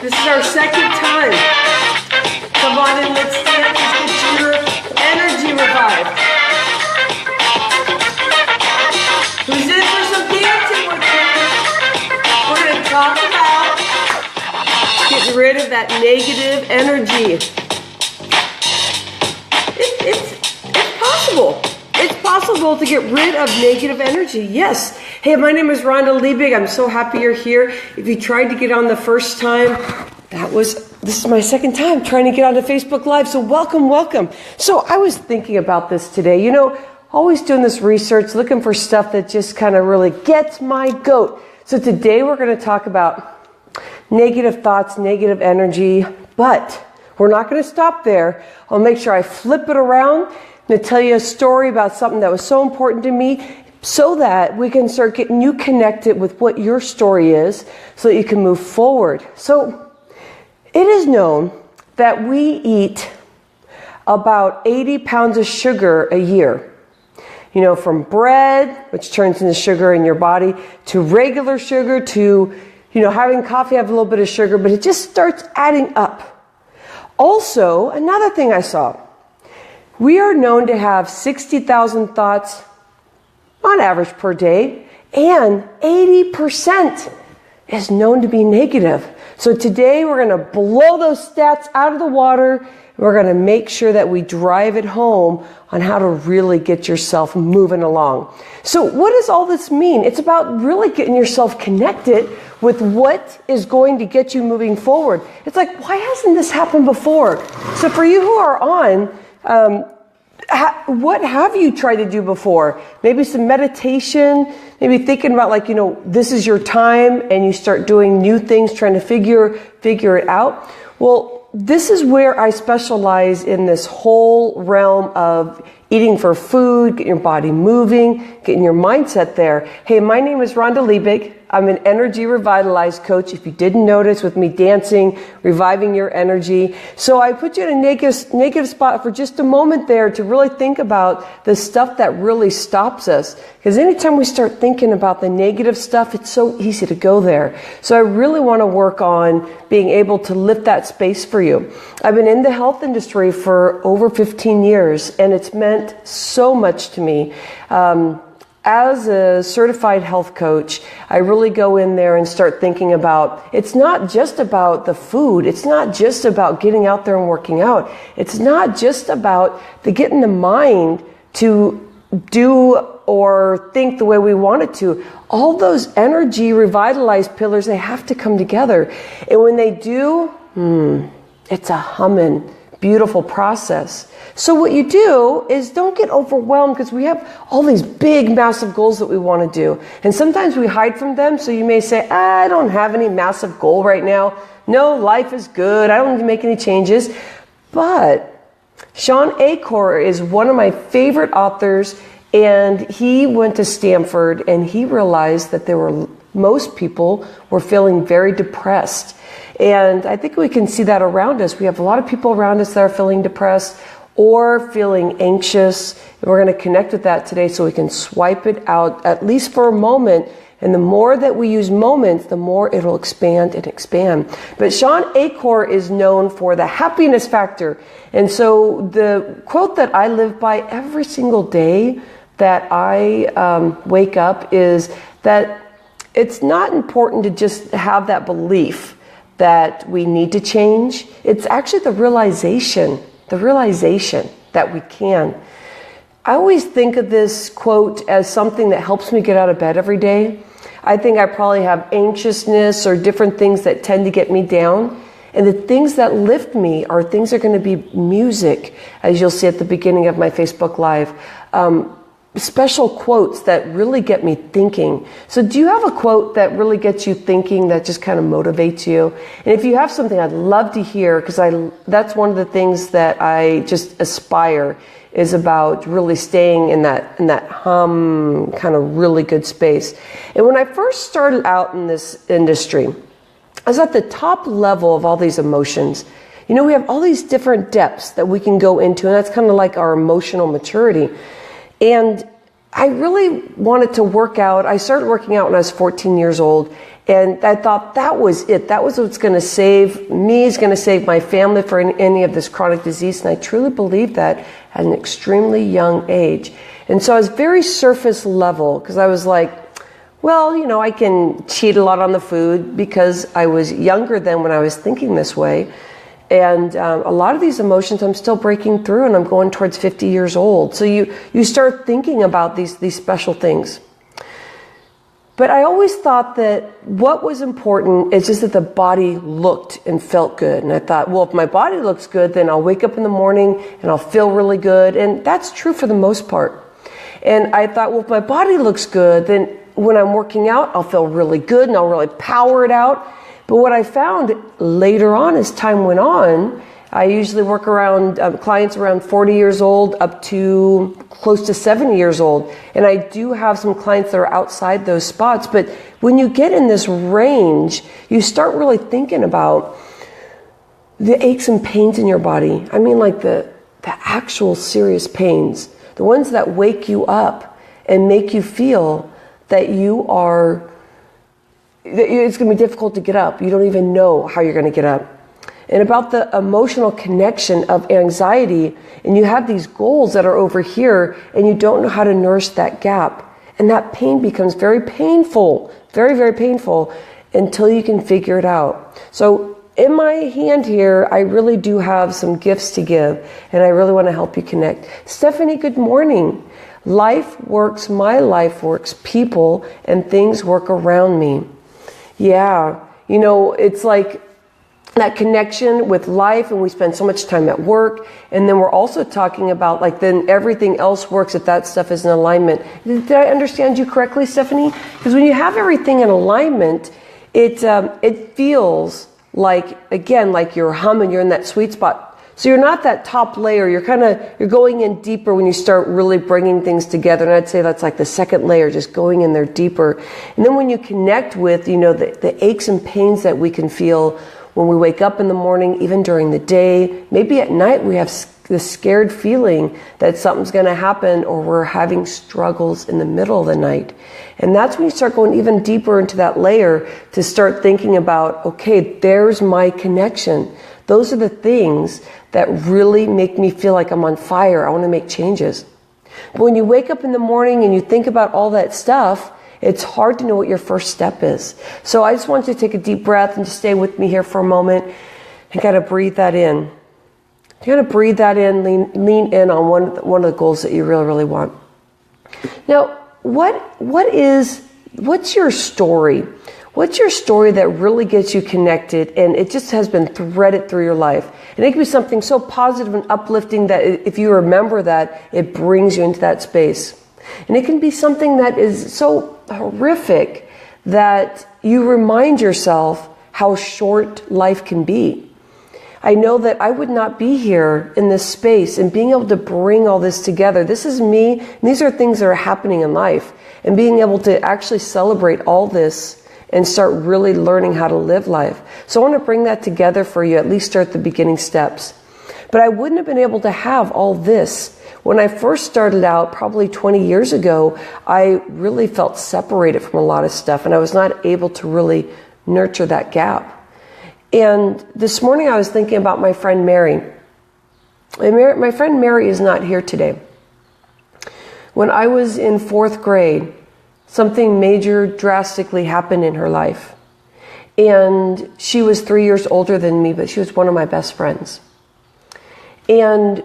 This is our second time. Come on in, let's dance. Let's get your energy revived. Who's in for some dancing with me? We're going to talk about getting rid of that negative energy. It's possible. It's possible to get rid of negative energy. Yes. Hey, my name is Rhonda Liebig. I'm so happy you're here. If you tried to get on the first time, this is my second time trying to get onto Facebook Live. So welcome. So I was thinking about this today. You know, always doing this research, looking for stuff that just kind of really gets my goat. So today we're going to talk about negative thoughts, negative energy, but we're not going to stop there. I'll make sure I flip it around. I'm going to tell you a story about something that was so important to me so that we can start getting you connected with what your story is so that you can move forward. So it is known that we eat about 80 pounds of sugar a year. You know, from bread, which turns into sugar in your body, to regular sugar, to, you know, having coffee, have a little bit of sugar, but it just starts adding up. Also, another thing I saw, we are known to have 60,000 thoughts on average per day, and 80% is known to be negative. So today we're going to blow those stats out of the water. We're going to make sure that we drive it home on how to really get yourself moving along. So what does all this mean? It's about really getting yourself connected with what is going to get you moving forward. It's like, why hasn't this happened before? So for you who are on, what have you tried to do before? Maybe some meditation, maybe thinking about, like, you know, this is your time and you start doing new things, trying to figure it out. Well, this is where I specialize in this whole realm of eating for food, getting your body moving, getting your mindset there. Hey, my name is Rhonda Liebig. I'm an energy revitalized coach. If you didn't notice, with me dancing, reviving your energy. So I put you in a negative spot for just a moment there to really think about the stuff that really stops us. Because anytime we start thinking about the negative stuff, it's so easy to go there. So I really want to work on being able to lift that space for you. I've been in the health industry for over 15 years, and it's meant so much to me. As a certified health coach, I really go in there and start thinking about, it's not just about the food. It's not just about getting out there and working out. It's not just about getting the mind to do or think the way we want it to. All those energy revitalized pillars, they have to come together. And when they do, it's a humming, beautiful process. So what you do is don't get overwhelmed, because we have all these big, massive goals that we want to do. And sometimes we hide from them. So you may say, I don't have any massive goal right now. No, life is good. I don't need to make any changes. But Sean Acor is one of my favorite authors, and he went to Stanford and he realized that most people were feeling very depressed. And I think we can see that around us. We have a lot of people around us that are feeling depressed or feeling anxious. And we're going to connect with that today so we can swipe it out, at least for a moment. And the more that we use moments, the more it'll expand and expand. But Sean Acor is known for the happiness factor. And so the quote that I live by every single day that I wake up is that it's not important to just have that belief that we need to change. It's actually the realization that we can. I always think of this quote as something that helps me get out of bed every day. I think I probably have anxiousness or different things that tend to get me down. And the things that lift me are things that are going to be music, as you'll see at the beginning of my Facebook Live. Special quotes that really get me thinking. So do you have a quote that really gets you thinking, that just kind of motivates you? And if you have something, I'd love to hear, because that's one of the things that I just aspire, is about really staying in that hum, kind of really good space. And when I first started out in this industry, I was at the top level of all these emotions. You know, we have all these different depths that we can go into, and that's kind of like our emotional maturity. And I really wanted to work out. I started working out when I was 14 years old, and I thought that was it. That was what's going to save me, is going to save my family for any of this chronic disease. And I truly believed that at an extremely young age. And so I was very surface level, because I was like, well, I can cheat a lot on the food, because I was younger then when I was thinking this way. And a lot of these emotions I'm still breaking through, and I'm going towards 50 years old. So you start thinking about these special things. But I always thought that what was important is just that the body looked and felt good. And I thought, well, if my body looks good, then I'll wake up in the morning and I'll feel really good. And that's true for the most part. And I thought, well, if my body looks good, then when I'm working out, I'll feel really good and I'll really power it out. But what I found later on as time went on, I usually work around clients around 40 years old up to close to 70 years old. And I do have some clients that are outside those spots. But when you get in this range, you start really thinking about the aches and pains in your body. I mean, like the actual serious pains, the ones that wake you up and make you feel that it's going to be difficult to get up. You don't even know how you're going to get up. And about the emotional connection of anxiety, and you have these goals that are over here, and you don't know how to nurse that gap. And that pain becomes very painful, very, very painful, until you can figure it out. So in my hand here, I really do have some gifts to give, and I really want to help you connect. Stephanie, good morning. Life works, my life works, people and things work around me. Yeah, it's like that connection with life, and we spend so much time at work, and then we're also talking about then everything else works if that stuff is in alignment. Did I understand you correctly, Stephanie? Because when you have everything in alignment, it feels like, again, like you're humming, you're in that sweet spot. So you're not that top layer. You're going in deeper when you start really bringing things together. And I'd say that's like the second layer, just going in there deeper. And then when you connect with, the aches and pains that we can feel when we wake up in the morning, even during the day, maybe at night we have this scared feeling that something's going to happen, or we're having struggles in the middle of the night. And that's when you start going even deeper into that layer to start thinking about, okay, there's my connection. Those are the things that really make me feel like I'm on fire. I want to make changes. But when you wake up in the morning and you think about all that stuff, it's hard to know what your first step is. So I just want you to take a deep breath and just stay with me here for a moment and kind of breathe that in. You kind of breathe that in, lean in on one of the goals that you really, really want. Now, what's your story? What's your story that really gets you connected and it just has been threaded through your life? And it can be something so positive and uplifting that if you remember that, it brings you into that space. And it can be something that is so horrific that you remind yourself how short life can be. I know that I would not be here in this space and being able to bring all this together. This is me, and these are things that are happening in life. And being able to actually celebrate all this and start really learning how to live life. So I want to bring that together for you, at least start the beginning steps. But I wouldn't have been able to have all this. When I first started out, probably 20 years ago, I really felt separated from a lot of stuff, and I was not able to really nurture that gap. And this morning I was thinking about my friend Mary. And my friend Mary is not here today. When I was in 4th grade, something major drastically happened in her life. And she was 3 years older than me, but she was one of my best friends. And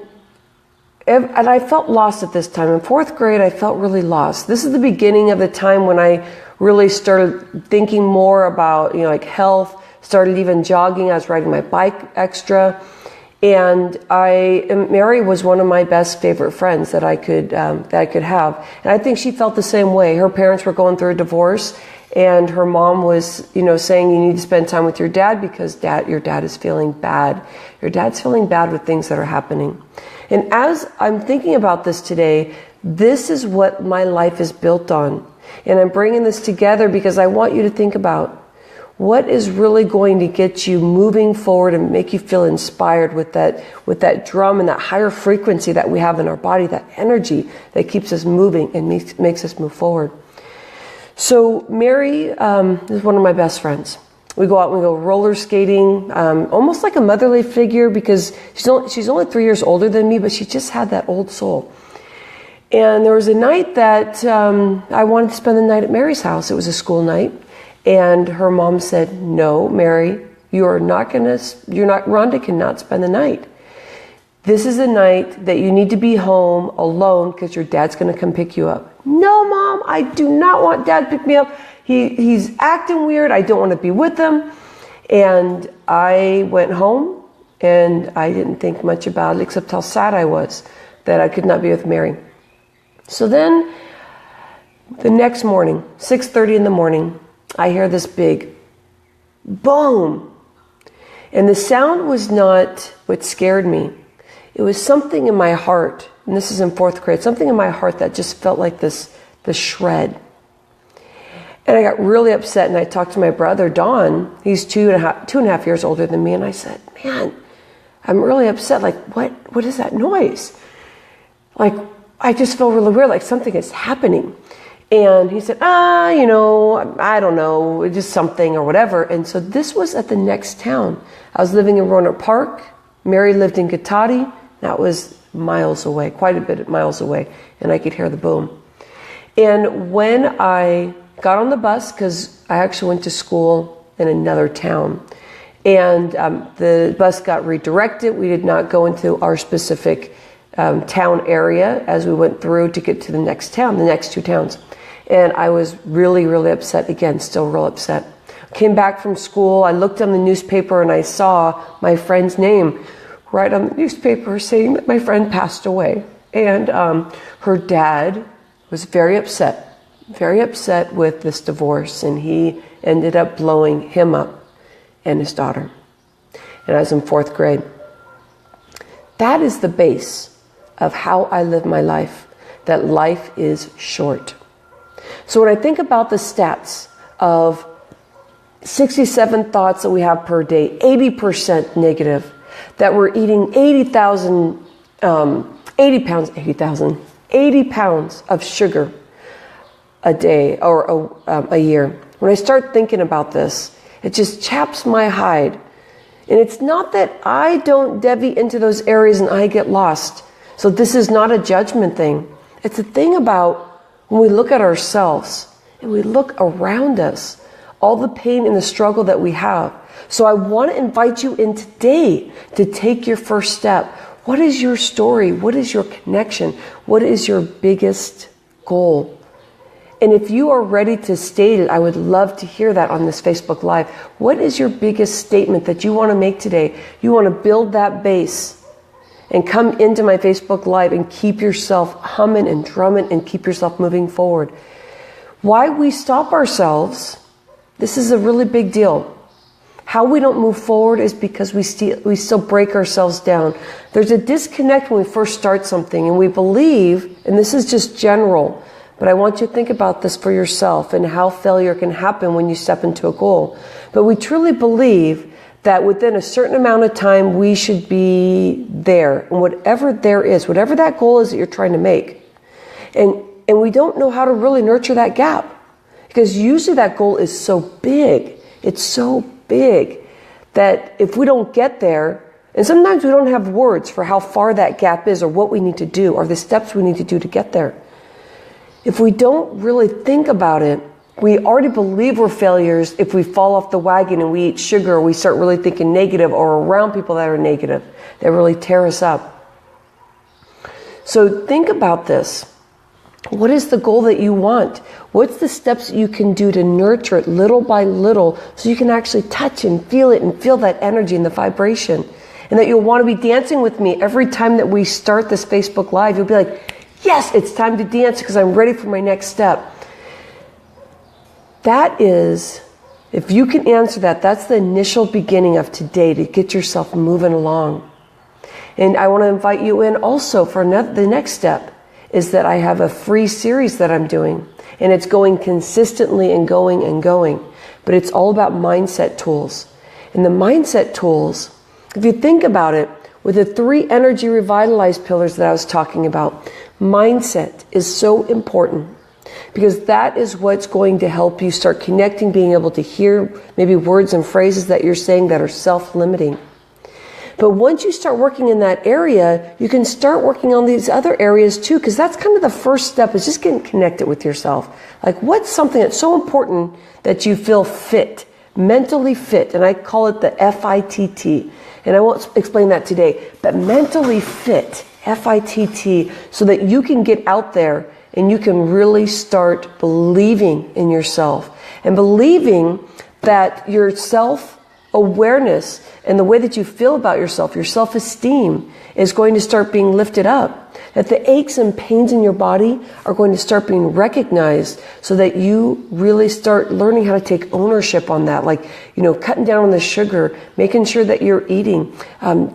I felt lost at this time. In 4th grade, I felt really lost. This is the beginning of the time when I really started thinking more about, health, started even jogging. I was riding my bike extra. And Mary was one of my best favorite friends that I could have. And I think she felt the same way. Her parents were going through a divorce, and her mom was, saying you need to spend time with your dad because your dad is feeling bad. Your dad's feeling bad with things that are happening. And as I'm thinking about this today, this is what my life is built on. And I'm bringing this together because I want you to think about, What is really going to get you moving forward and make you feel inspired with that drum and that higher frequency that we have in our body, that energy that keeps us moving and makes us move forward. So Mary is one of my best friends. We go out and we go roller skating, almost like a motherly figure, because she's only 3 years older than me, but she just had that old soul. And there was a night that I wanted to spend the night at Mary's house. It was a school night. And her mom said, "No, Mary, Rhonda cannot spend the night. This is a night that you need to be home alone because your dad's going to come pick you up." "No, Mom, I do not want Dad to pick me up. He's acting weird. I don't want to be with him." And I went home and I didn't think much about it except how sad I was that I could not be with Mary. So then the next morning, 6:30 in the morning, I hear this big boom. And the sound was not what scared me. It was something in my heart, and this is in 4th grade, something in my heart that just felt like this shred. And I got really upset, and I talked to my brother, Don. He's 2.5 years older than me, and I said, "Man, I'm really upset. Like, what is that noise? Like, I just feel really weird, like something is happening." And he said, I don't know, just something or whatever. And so this was at the next town. I was living in Roanoke Park. Mary lived in Gatati. That was miles away, quite a bit of miles away. And I could hear the boom. And when I got on the bus, because I actually went to school in another town, and the bus got redirected. We did not go into our specific town area as we went through to get to the next town, the next 2 towns. And I was really, really upset. Again, still real upset. Came back from school. I looked on the newspaper and I saw my friend's name right on the newspaper saying that my friend passed away. And her dad was very upset with this divorce. And he ended up blowing him up and his daughter. And I was in 4th grade. That is the base of how I live my life, that life is short. So when I think about the stats of 67 thoughts that we have per day, 80% negative, that we're eating 80 pounds of sugar a day or a year. When I start thinking about this, it just chaps my hide. And it's not that I don't deviate into those areas and I get lost. So this is not a judgment thing. It's a thing about when we look at ourselves and we look around us, all the pain and the struggle that we have. So I want to invite you in today to take your first step. What is your story? What is your connection? What is your biggest goal? And if you are ready to state it, I would love to hear that on this Facebook Live. What is your biggest statement that you want to make today? You want to build that base and come into my Facebook Live and keep yourself humming and drumming and keep yourself moving forward. Why we stop ourselves, this is a really big deal. How we don't move forward is because we still break ourselves down. There's a disconnect when we first start something and we believe, and this is just general, but I want you to think about this for yourself and how failure can happen when you step into a goal. But we truly believe that within a certain amount of time, we should be there. And whatever there is, whatever that goal is that you're trying to make. And we don't know how to really nurture that gap. Because usually that goal is so big. It's so big that if we don't get there, and sometimes we don't have words for how far that gap is or what we need to do or the steps we need to do to get there. If we don't really think about it, we already believe we're failures if we fall off the wagon and we eat sugar or we start really thinking negative or around people that are negative, that really tear us up. So think about this. What is the goal that you want? What's the steps that you can do to nurture it little by little so you can actually touch and feel it and feel that energy and the vibration? And that you'll want to be dancing with me every time that we start this Facebook Live. You'll be like, yes, it's time to dance because I'm ready for my next step. That is, if you can answer that, that's the initial beginning of today to get yourself moving along. And I want to invite you in also for the next step is that I have a free series that I'm doing. and it's going consistently and going and going. But it's all about mindset tools. And the mindset tools, if you think about it, with the 3 energy revitalized pillars that I was talking about, mindset is so important because that is what's going to help you start connecting, being able to hear maybe words and phrases that you're saying that are self-limiting. But once you start working in that area, you can start working on these other areas too, because that's kind of the first step, is just getting connected with yourself. Like, what's something that's so important that you feel fit, mentally fit, and I call it the FITT. And I won't explain that today, but mentally fit, FITT, so that you can get out there and you can really start believing in yourself and believing that your self-awareness and the way that you feel about yourself, your self-esteem, is going to start being lifted up. That the aches and pains in your body are going to start being recognized so that you really start learning how to take ownership on that. Like, cutting down on the sugar, making sure that you're eating,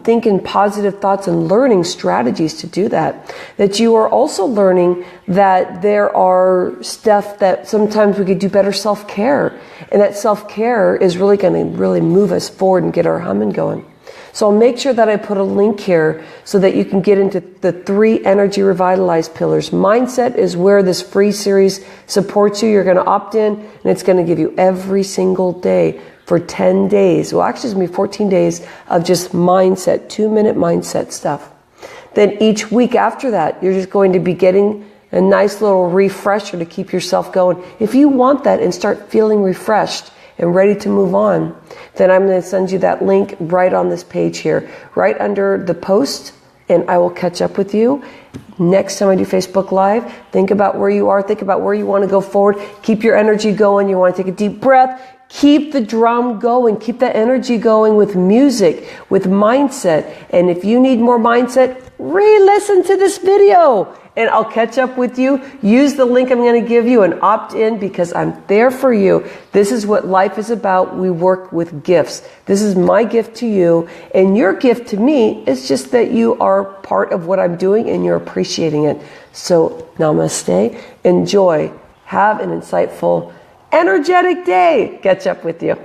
thinking positive thoughts and learning strategies to do that. That you are also learning that there are stuff that sometimes we could do better self-care. And that self-care is really going to really move us forward and get our humming going. So I'll make sure that I put a link here so that you can get into the 3 energy revitalized pillars. Mindset is where this free series supports you. You're going to opt in, and it's going to give you every single day for 10 days. Well, actually, it's going to be 14 days of just mindset, 2-minute mindset stuff. Then each week after that, you're just going to be getting a nice little refresher to keep yourself going. If you want that and start feeling refreshed and ready to move on, then I'm going to send you that link right on this page here, right under the post, and I will catch up with you next time I do Facebook Live. Think about where you are. Think about where you want to go forward. Keep your energy going. You want to take a deep breath. Keep the drum going. Keep that energy going with music, with mindset. And if you need more mindset, re-listen to this video. And I'll catch up with you. Use the link I'm going to give you and opt in because I'm there for you. This is what life is about. We work with gifts. This is my gift to you. And your gift to me is just that you are part of what I'm doing and you're appreciating it. So namaste. Enjoy. Have an insightful, energetic day. Catch up with you.